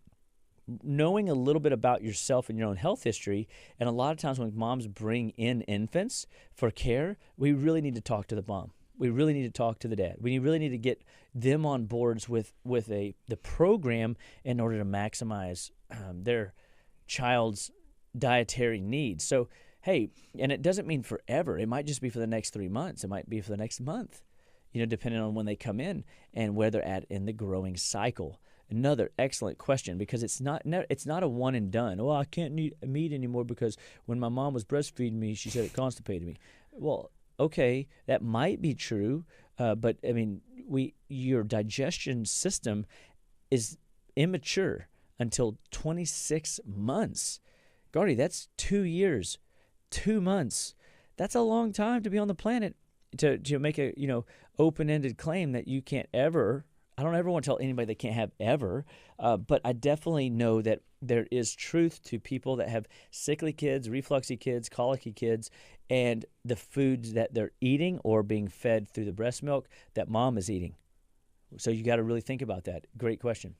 knowing a little bit about yourself and your own health history, and a lot of times when moms bring in infants for care, we really need to talk to the mom. We really need to talk to the dad. We really need to get them on boards with the program in order to maximize their child's dietary needs. So, hey, and it doesn't mean forever. It might just be for the next 3 months. It might be for the next month, depending on when they come in and where they're at in the growing cycle. Another excellent question, because it's not a one and done. Oh, I can't eat meat anymore because when my mom was breastfeeding me, she said it constipated me. Well, okay, that might be true, but I mean, your digestion system is immature until 26 months. Gardy, that's 2 years, 2 months. That's a long time to be on the planet to make a open-ended claim that you can't ever. I don't ever want to tell anybody they can't have ever, but I definitely know that there is truth to people that have sickly kids, refluxy kids, colicky kids, and the foods that they're eating or being fed through the breast milk that mom is eating. So you got to really think about that. Great question.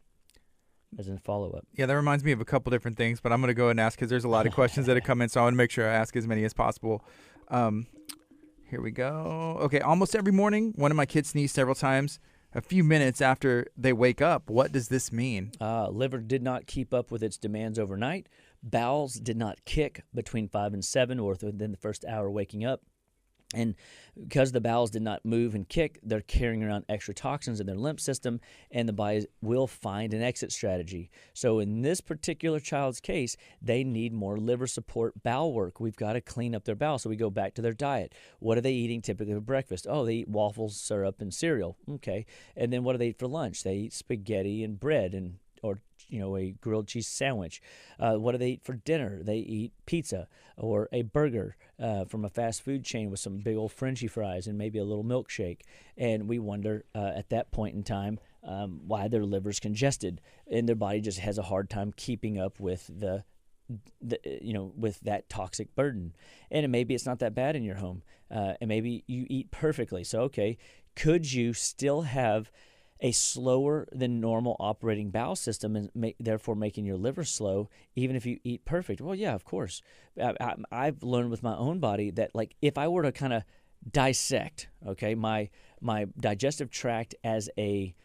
As a follow-up. Yeah, that reminds me of a couple different things, but I'm going to go ahead and ask because there's a lot of questions that have come in, so I want to make sure I ask as many as possible. Here we go. Okay, almost every morning, one of my kids sneezed several times a few minutes after they wake up. What does this mean? Liver did not keep up with its demands overnight. Bowels did not kick between 5 and 7 or within the first hour waking up. And because the bowels did not move and kick, they're carrying around extra toxins in their lymph system, and the body will find an exit strategy. So in this particular child's case, they need more liver support bowel work. We've got to clean up their bowel. So we go back to their diet. What are they eating typically for breakfast? Oh, they eat waffles, syrup, and cereal. Okay. And then what do they eat for lunch? They eat spaghetti and bread or a grilled cheese sandwich. What do they eat for dinner? They eat pizza or a burger from a fast food chain with some big old Frenchy fries and maybe a little milkshake. And we wonder at that point in time why their liver's congested and their body just has a hard time keeping up with with that toxic burden. And maybe it's not that bad in your home, and maybe you eat perfectly. So okay, could you still have a slower than normal operating bowel system and therefore making your liver slow, even if you eat perfect? Well, yeah, of course. I've learned with my own body that, like, if I were to kind of dissect, okay, my digestive tract as a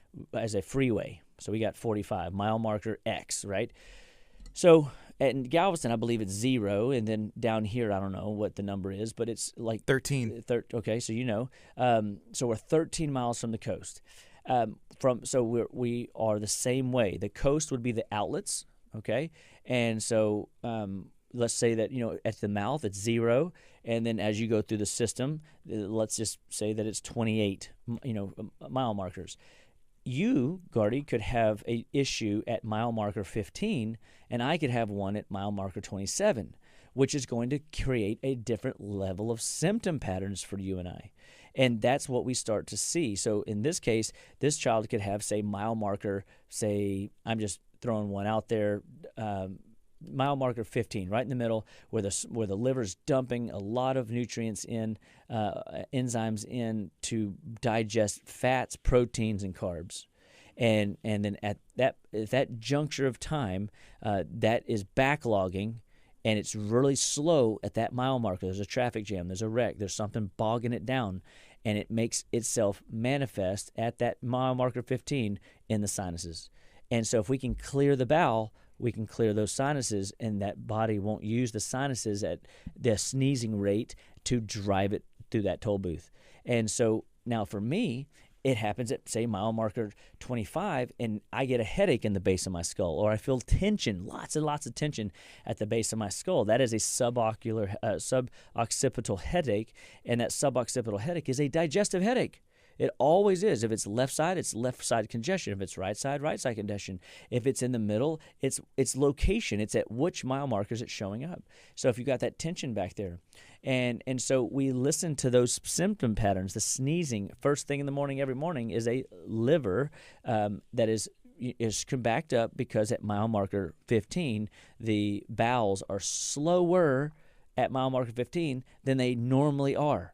freeway. So we got 45, mile marker X, right? So in Galveston, I believe it's 0, and then down here, I don't know what the number is, but it's like 13. Okay, so so we're 13 miles from the coast. We are the same way. The coast would be the outlets, okay? And so let's say that, at the mouth it's 0, and then as you go through the system, let's just say that it's 28, mile markers. You, Gardy, could have a issue at mile marker 15, and I could have one at mile marker 27, which is going to create a different level of symptom patterns for you and I. And that's what we start to see. So in this case, this child could have, say, mile marker, say, I'm just throwing one out there, mile marker 15, right in the middle, where the liver's dumping a lot of nutrients in, enzymes in to digest fats, proteins, and carbs. And then at that juncture of time, that is backlogging, and it's really slow at that mile marker. There's a traffic jam, there's a wreck, there's something bogging it down, and it makes itself manifest at that mile marker 15 in the sinuses. And so if we can clear the bowel, we can clear those sinuses, and that body won't use the sinuses at the sneezing rate to drive it through that toll booth. And so now for me, it happens at, say, mile marker 25, and I get a headache in the base of my skull, or I feel tension, lots and lots of tension at the base of my skull. That is a suboccipital headache, and that suboccipital headache is a digestive headache. It always is. If it's left side, it's left side congestion. If it's right side congestion. If it's in the middle, it's location. It's at which mile markers it's showing up. So if you got that tension back there, and so we listen to those symptom patterns. The sneezing first thing in the morning, every morning, is a liver that is backed up because at mile marker 15, the bowels are slower at mile marker 15 than they normally are.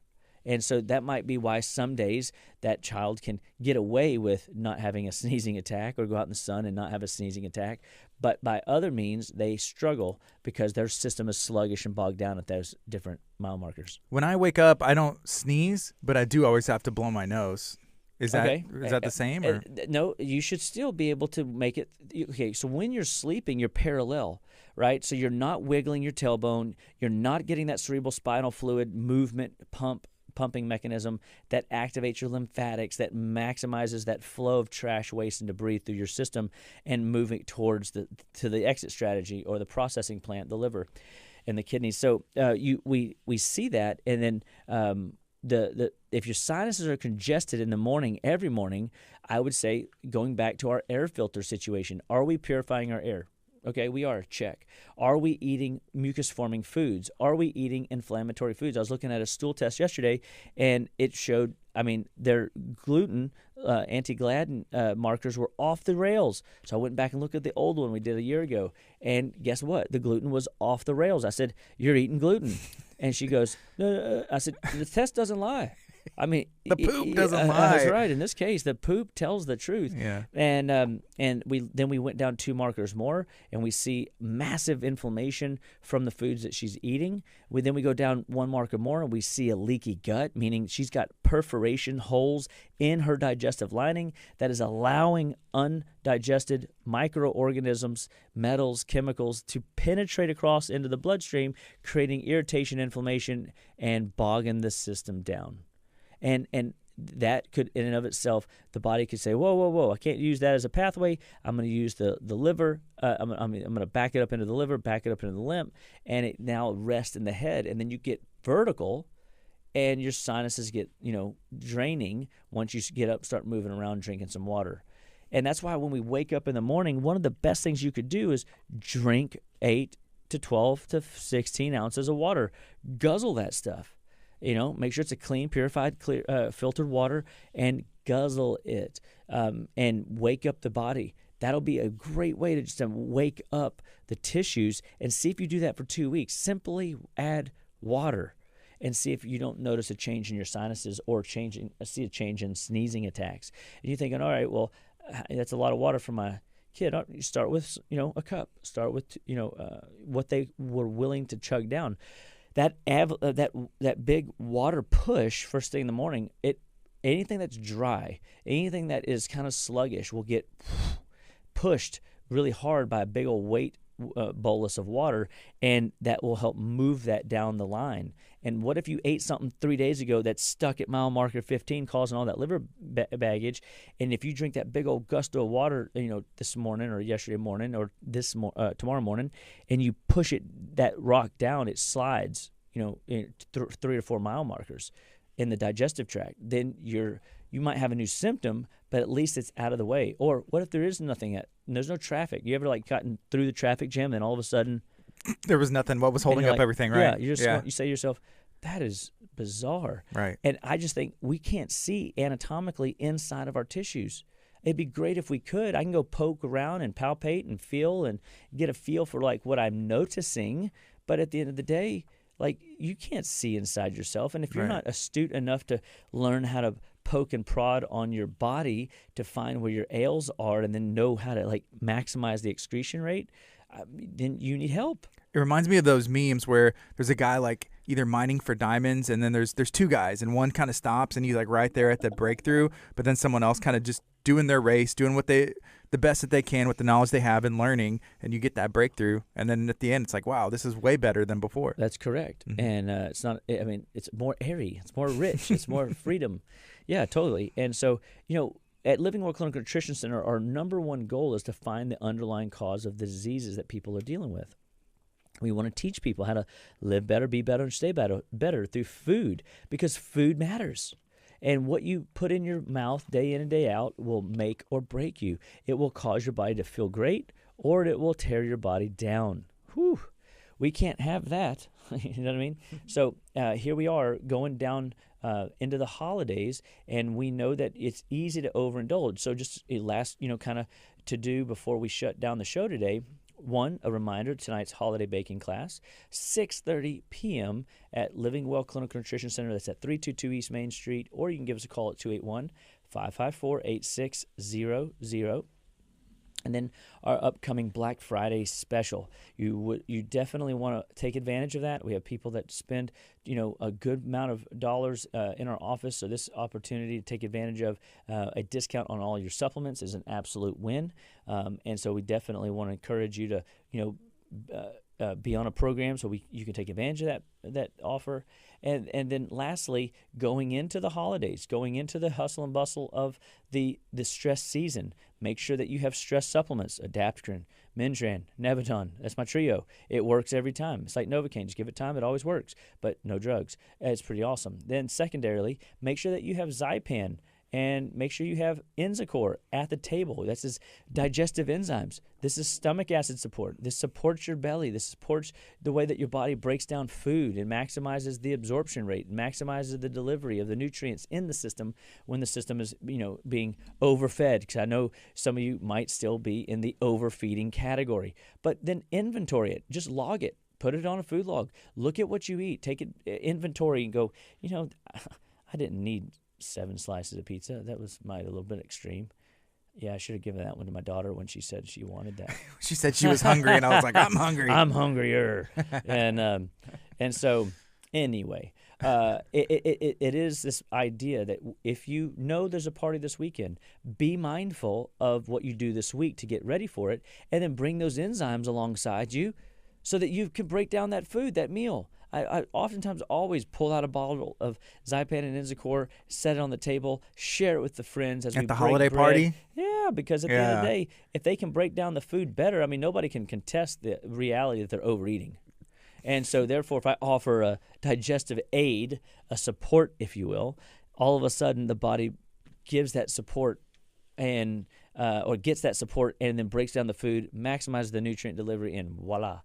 And so that might be why some days that child can get away with not having a sneezing attack or go out in the sun and not have a sneezing attack. But by other means, they struggle because their system is sluggish and bogged down at those different mile markers. When I wake up, I don't sneeze, but I do always have to blow my nose. Is that the same? Or? No, you should still be able to make it. Okay, so when you're sleeping, you're parallel, right? So you're not wiggling your tailbone. You're not getting that cerebral spinal fluid movement pumping mechanism that activates your lymphatics, that maximizes that flow of trash, waste, and debris through your system and moving towards the exit strategy or the processing plant, the liver and the kidneys. So we see that, and then if your sinuses are congested in the morning, every morning, I would say going back to our air filter situation, are we purifying our air? Okay, we are. Check. Are we eating mucus-forming foods? Are we eating inflammatory foods? I was looking at a stool test yesterday, and it showed, their gluten, anti-gliadin markers were off the rails. So I went back and looked at the old one we did a year ago, and guess what? The gluten was off the rails. I said, "You're eating gluten." And she goes, "No." I said, "The test doesn't lie." I mean, The poop doesn't lie. That's right. In this case, the poop tells the truth. Yeah. And we went down 2 markers more, and we see massive inflammation from the foods that she's eating. Then we go down 1 marker more, and we see a leaky gut, meaning she's got perforation holes in her digestive lining that is allowing undigested microorganisms, metals, chemicals to penetrate across into the bloodstream, creating irritation, inflammation, and bogging the system down. And that could, in and of itself, the body could say, whoa, I can't use that as a pathway. I'm going to use the liver. I'm going to back it up into the liver, back it up into the lymph, and it now rests in the head. And then you get vertical, and your sinuses get, draining once you get up, start moving around, drinking some water. And that's why when we wake up in the morning, one of the best things you could do is drink 8 to 12 to 16 ounces of water. Guzzle that stuff. Make sure it's a clean, purified, clear, filtered water, and guzzle it, and wake up the body. That'll be a great way to just wake up the tissues, and see if you do that for 2 weeks. Simply add water and see if you don't notice a change in your sinuses or see a change in sneezing attacks. And you're thinking, all right, well, that's a lot of water for my kid. You start with, a cup. Start with, what they were willing to chug down. That big water push first thing in the morning, anything that's dry, anything that is kind of sluggish will get pushed really hard by a big old weight bolus of water, and that will help move that down the line. And what if you ate something 3 days ago that's stuck at mile marker 15, causing all that liver baggage, and if you drink that big old gusto of water, this morning or yesterday morning or tomorrow morning, and you push that rock down, it slides, in 3 or 4 mile markers in the digestive tract. Then you might have a new symptom, but at least it's out of the way. Or what if there is nothing there's no traffic? You ever gotten through the traffic jam, and all of a sudden there was nothing? What was holding up everything, right? Yeah, you say to yourself, that is bizarre. Right. And I just think we can't see anatomically inside of our tissues. It'd be great if we could. I can go poke around and palpate and feel and get a feel for what I'm noticing. But at the end of the day, you can't see inside yourself. And if you're not astute enough to learn how to poke and prod on your body to find where your ails are and then know how to maximize the excretion rate, then you need help. It reminds me of those memes where there's a guy either mining for diamonds, and then there's 2 guys, and one kind of stops and he's right there at the breakthrough, but then someone else kind of just doing their race, doing the best that they can with the knowledge they have and learning, and you get that breakthrough, and then at the end it's wow, this is way better than before. That's correct. Mm-hmm. And it's not. It's more airy, it's more rich, it's more freedom. Yeah, totally. And so at Living Well Clinical Nutrition Center, our number 1 goal is to find the underlying cause of the diseases that people are dealing with. We want to teach people how to live better, be better, and stay better through food, because food matters. And what you put in your mouth day in and day out will make or break you. It will cause your body to feel great, or it will tear your body down. Whew. We can't have that. You know what I mean? So here we are going down into the holidays, and we know that it's easy to overindulge. So just a last, kind of to do before we shut down the show today. 1, a reminder, tonight's holiday baking class, 6:30 p.m. at Living Well Clinical Nutrition Center. That's at 322 East Main Street, or you can give us a call at 281-554-8600. And then our upcoming Black Friday special. You definitely want to take advantage of that. We have people that spend, a good amount of dollars in our office. So this opportunity to take advantage of a discount on all your supplements is an absolute win. And so we definitely want to encourage you to, be on a program so you can take advantage of that offer. And then lastly, going into the holidays, going into the hustle and bustle of the stress season, make sure that you have stress supplements, Adaptogrin, Mintran, Nevaton. That's my trio. It works every time. It's like Novocaine. Just give it time. It always works, but no drugs. It's pretty awesome. Then secondarily, make sure that you have Zypan, and make sure you have Enzicor at the table. This is digestive enzymes. This is stomach acid support. This supports your belly. This supports the way that your body breaks down food and maximizes the absorption rate, and maximizes the delivery of the nutrients in the system when the system is, being overfed. Because I know some of you might still be in the overfeeding category. But then inventory it. Just log it. Put it on a food log. Look at what you eat. Take it inventory and go, I didn't need 7 slices of pizza. That was a little bit extreme. Yeah, I should have given that one to my daughter when she said she wanted that. She said she was hungry, and I was like, I'm hungry. I'm hungrier. And so anyway, it is this idea that if you know there's a party this weekend, be mindful of what you do this week to get ready for it, and then bring those enzymes alongside you so that you can break down that food, that meal. I oftentimes always pull out a bottle of Zypan and Enzicor, set it on the table, share it with the friends as we At the break holiday bread. party? Yeah, because at the end of the day, if they can break down the food better, I mean, nobody can contest the reality that they're overeating. And so, therefore, if I offer a digestive aid, a support, if you will, all of a sudden the body gives that support and or gets that support and then breaks down the food, maximizes the nutrient delivery, and voila,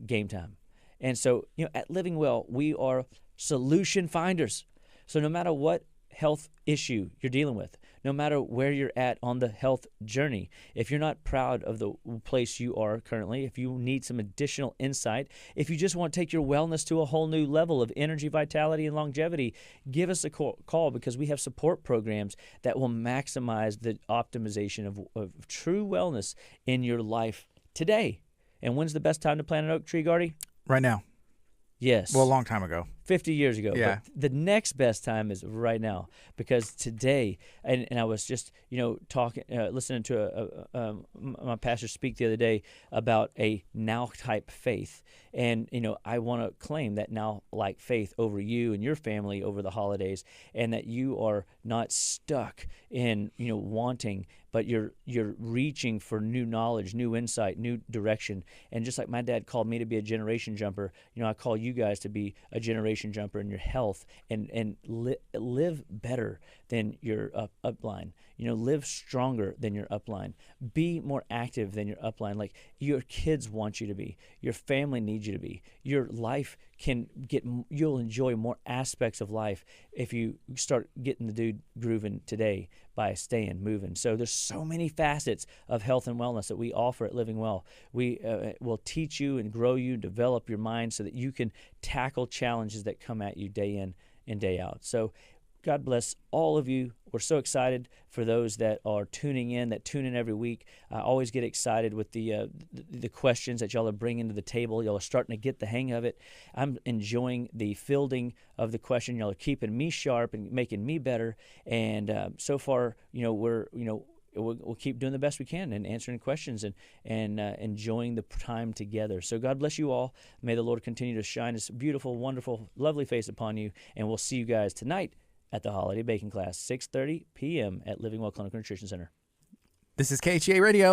game time. And so, at Living Well, we are solution finders. So no matter what health issue you're dealing with, no matter where you're at on the health journey, if you're not proud of the place you are currently, if you need some additional insight, if you just want to take your wellness to a whole new level of energy, vitality, and longevity, give us a call because we have support programs that will maximize the optimization of true wellness in your life today. And when's the best time to plant an oak tree, Gardy? Right now. Yes. Well, a long time ago. 50 years ago. Yeah. But the next best time is right now, because today, and I was just, talking, listening to my pastor speak the other day about a now type faith. And, I want to claim that now like faith over you and your family over the holidays, and that you are not stuck in, wanting, but you're reaching for new knowledge, new insight, new direction. And just like my dad called me to be a generation jumper, I call you guys to be a generation jumper in your health and live better than your upline. Live stronger than your upline. Be more active than your upline. Like your kids want you to be. Your family needs you to be. Your life you'll enjoy more aspects of life if you start getting the dude grooving today by staying moving. So there's so many facets of health and wellness that we offer at Living Well. We will teach you and grow you, develop your mind so that you can tackle challenges that come at you day in and day out. So God bless all of you. We're so excited for those that are tuning in, that tune in every week. I always get excited with the questions that y'all are bringing to the table. Y'all are starting to get the hang of it. I'm enjoying the fielding of the question. Y'all are keeping me sharp and making me better. And so far, we'll keep doing the best we can and answering questions and enjoying the time together. So God bless you all. May the Lord continue to shine His beautiful, wonderful, lovely face upon you. And we'll see you guys tonight at the Holiday Baking Class, 6:30 p.m. at Living Well Clinical Nutrition Center. This is KHEA Radio.